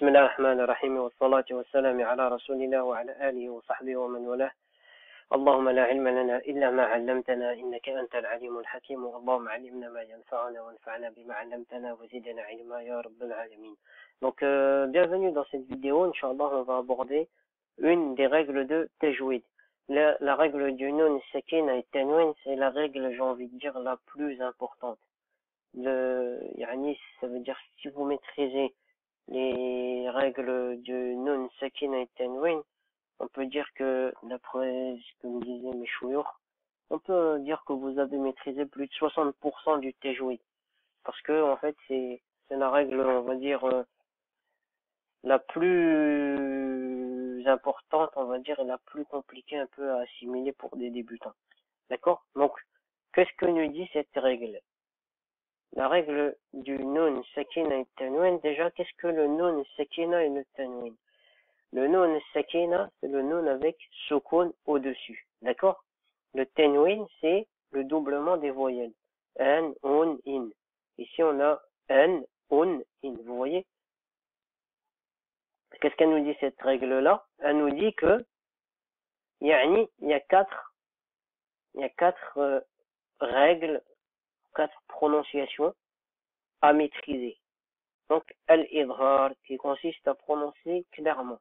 بسم الله الرحمن الرحيم والصلاة والسلام على رسول الله وعلى آله وصحبه ومن والاه. اللهم لا علم لنا إلا ما علمتنا إنك أنت العليم الحكيم. اللهم علمنا ما ينفعنا وانفعنا بما علمتنا وزدنا علما يا رب العالمين. Donc, bienvenue dans cette vidéo. Inch'Allah, on va aborder une des règles de tajwid. La règle du nun sakina et tanwin, c'est la règle, j'ai envie de dire, la plus importante. Ça veut dire si vous maîtrisez les règles du nun sakina et tanwin, on peut dire que, d'après ce que me disaient mes chouyours, on peut dire que vous avez maîtrisé plus de 60% du tajwid. Parce que, en fait, c'est la règle, on va dire, la plus importante, on va dire, et la plus compliquée un peu à assimiler pour des débutants. D'accord? Donc, qu'est-ce que nous dit cette règle? La règle du nun sakina et tanwin, déjà, qu'est-ce que le nun sakina et le tanwin? Le nun sakina, c'est le nun avec sukun au-dessus. D'accord? Le tanwin, c'est le doublement des voyelles. An, un, in. Ici, on a an, un, in. Vous voyez? Qu'est-ce qu'elle nous dit cette règle-là? Elle nous dit que, il y a quatre règles, 4 prononciations à maîtriser. Donc, al-idghar, qui consiste à prononcer clairement.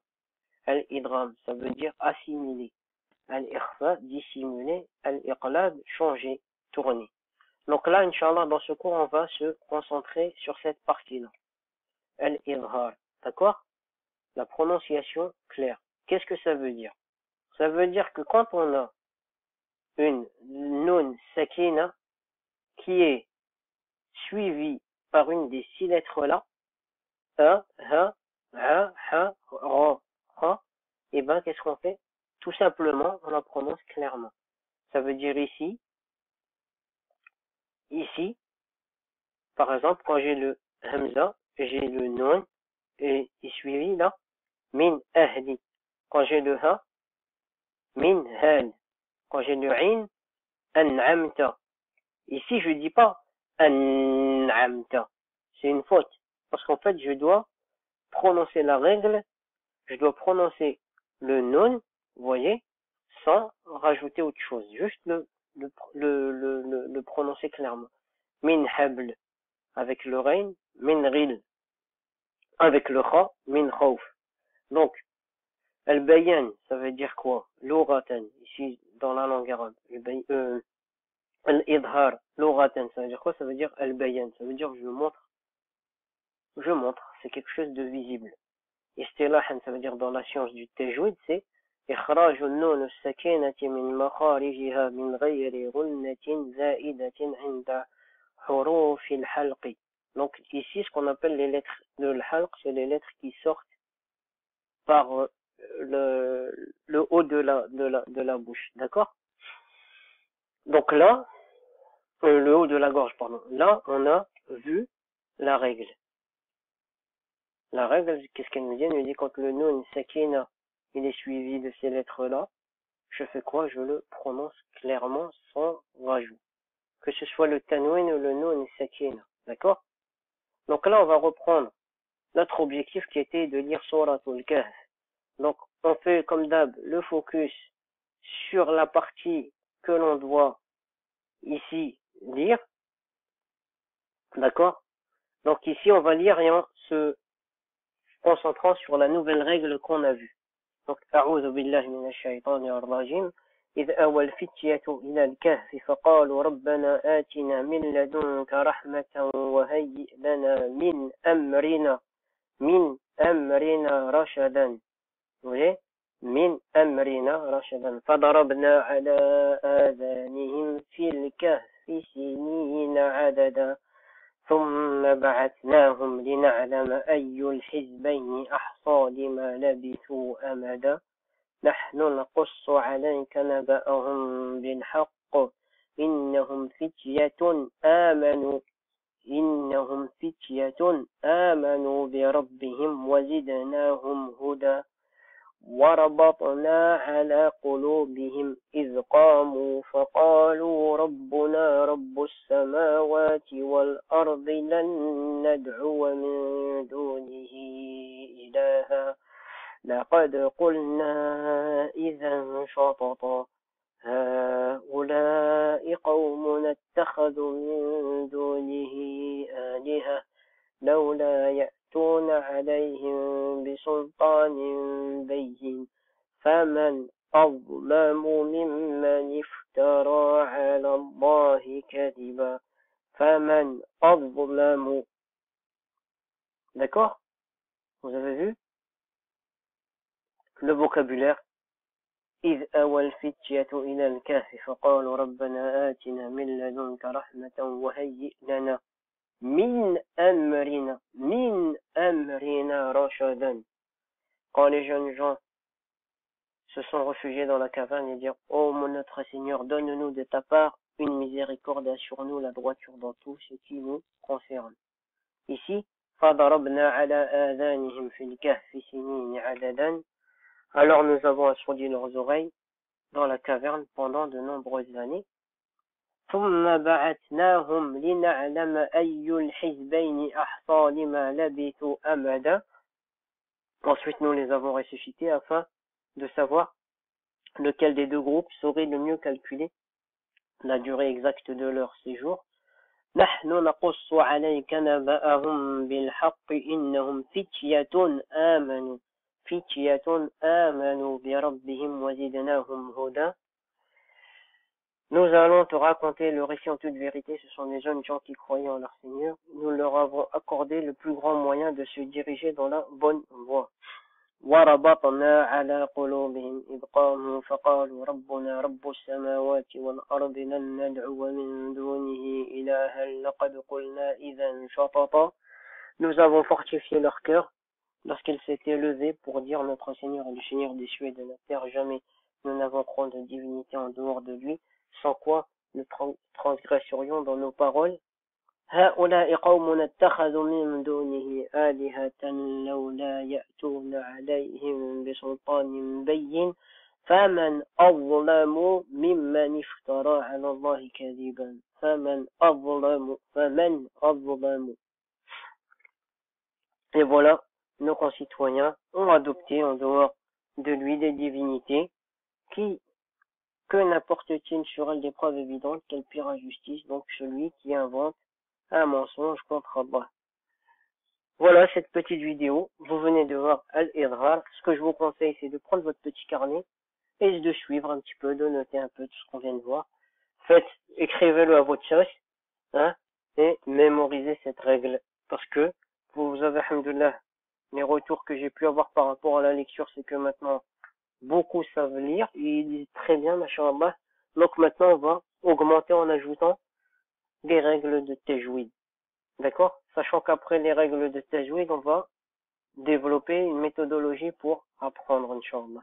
Al-idgham, ça veut dire assimiler. Al-ikhfa, dissimuler. Al-iqlab, changer, tourner. Donc là, Inch'Allah, dans ce cours, on va se concentrer sur cette partie-là. Al-idghar, d'accord? La prononciation claire. Qu'est-ce que ça veut dire? Ça veut dire que quand on a une nun sakina qui est suivie par une des 6 lettres-là, a, ha, ha, ha, ra, ha, et ben qu'est-ce qu'on fait? Tout simplement, on la prononce clairement. Ça veut dire ici, par exemple, quand j'ai le hamza, j'ai le nun, et il suivi là, min ahli. Quand j'ai le ha, min hal. Quand j'ai le in, an'amta. Ici, je dis pas an'amta. C'est une faute. Parce qu'en fait, je dois prononcer la règle, je dois prononcer le nun, vous voyez, sans rajouter autre chose. Juste le prononcer clairement. Min habl, avec le rein, min ril, avec le kha, min khawf. Donc, al-bayan, ça veut dire quoi? Louratan, ici, dans la langue arabe. Al-idhar, louratan, ça veut dire quoi? Ça veut dire al-bayan, ça veut dire je montre, c'est quelque chose de visible. Istilahan, ça veut dire dans la science du tajwid, c'est إخراج النون السكينة من مخارجها من غير غنة زائدة عند حروف الحلق. Donc ici, ce qu'on appelle les lettres de l'halq, c'est les lettres qui sortent par le haut de la bouche, d'accord? Donc là, le haut de la gorge, pardon. Là, on a vu la règle. La règle, qu'est-ce qu'elle nous dit? Elle nous dit quand le nun sakina, il est suivi de ces lettres-là, je fais quoi? Je le prononce clairement sans rajout. Que ce soit le tanwin ou le nun sakina, d'accord? Donc là, on va reprendre notre objectif qui était de lire Suratul Kahf. Donc, on fait comme d'hab le focus sur la partie que l'on doit ici lire, d'accord? Donc ici, on va lire et en se concentrant sur la nouvelle règle qu'on a vue. Donc, أعوذ بالله من الشيطان الرجيم. إذ أوى الفتية إلى الكهف فقالوا ربنا آتنا من لدنك رحمة وهيئ لنا من أمرنا رشدا. من أمرنا رشدا فضربنا على آذانهم في الكهف سنين عددا ثم بعثناهم لنعلم أي الحزبين أحصى لما لبثوا أمدا نحن نقص عليك نبأهم بالحق إنهم فتية آمنوا بربهم وزدناهم هدى وربطنا على قلوبهم إذ قاموا فقالوا ربنا رب السماوات والأرض لن ندعو من دونه لقد قلنا إذا شططا هؤلاء قوم اتخذوا من دونه آلهة لولا يأتون عليهم بسلطان بين فمن أظلم ممن افترى على الله كذبا فمن أظلم. D'accord? Vous avez vu le vocabulaire. إذ أوى الفتية إلى الكهف فقالوا ربنا آتنا من لدنك رحمة وهيئ لنا من أمرنا رشدا. Quand les jeunes gens se sont réfugiés dans la caverne et dirent ô mon notre Seigneur, donne-nous de ta part une miséricorde, assure-nous la droiture dans tout ce qui nous concerne. Ici, فضربنا على آذانهم في الكهف سنين عددا. Alors nous avons assourdi leurs oreilles dans la caverne pendant de nombreuses années. ثم بعثناهم لنعلم أي الحزبين أحصى لما لبثوا أمدا. Ensuite nous les avons ressuscités afin de savoir lequel des deux groupes saurait le mieux calculer la durée exacte de leur séjour. نحن نقص عليك نبأهم بالحق إنهم فتية آمنوا بربهم وزدناهم هدى. Nous allons te raconter le récit en toute vérité, ce sont des jeunes gens qui croyaient en leur Seigneur. Nous leur avons accordé le plus grand moyen de se diriger dans la bonne voie. وربطنا على قلوبهم إذ قاموا فقالوا ربنا رب السماوات والأرض لن ندعو من دونه إلها لقد قلنا إذا شططا. Nous avons fortifié leur cœur lorsqu'ils s'étaient levés pour dire notre Seigneur est le Seigneur des cieux et de la terre, jamais nous n'invoquerons de divinité en dehors de lui, sans quoi nous transgresserions dans nos paroles. هؤلاء قوم اتخذوا من دونه آلهة لولا يأتون عليهم بسلطان بين فمن أظلم ممن افترى على الله كذبا فمن أظلم. Et voilà, nos concitoyens ont adopté en dehors de lui des divinités que n'apporte-t-il sur elles des preuves évidentes, quelle pire injustice, donc celui qui invente un mensonge contre Allah. Voilà cette petite vidéo. Vous venez de voir Al-Idrar. Ce que je vous conseille, c'est de prendre votre petit carnet et de suivre un petit peu, de noter un peu tout ce qu'on vient de voir. Écrivez-le à votre sauce, et mémorisez cette règle. Parce que vous avez, alhamdoulilah, les retours que j'ai pu avoir par rapport à la lecture, c'est que maintenant, beaucoup savent lire, et ils lisent très bien, masha'Allah. Donc maintenant, on va augmenter en ajoutant des règles de tajwid. D'accord? Sachant qu'après les règles de tajwid, on va développer une méthodologie pour apprendre, Inch'Allah.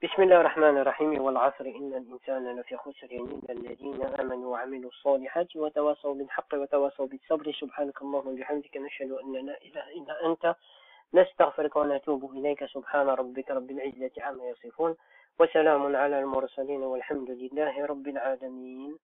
Bismillah ar-Rahman ar-Rahim. Wal 'asr innal insana lafi khusr illa alladhina amanu wa 'amilu s-salihati wa tawasaw bil haqqi wa tawasaw bis sabri. Subhanakallahumma wa bihamdika nashhadu an la ilaha illa anta nastaghfiruka wa natubu ilayka. Subhana rabbika rabbil 'izzati 'amma yasifun wa salamun 'ala al-mursalin walhamdulillahi rabbil 'alamin.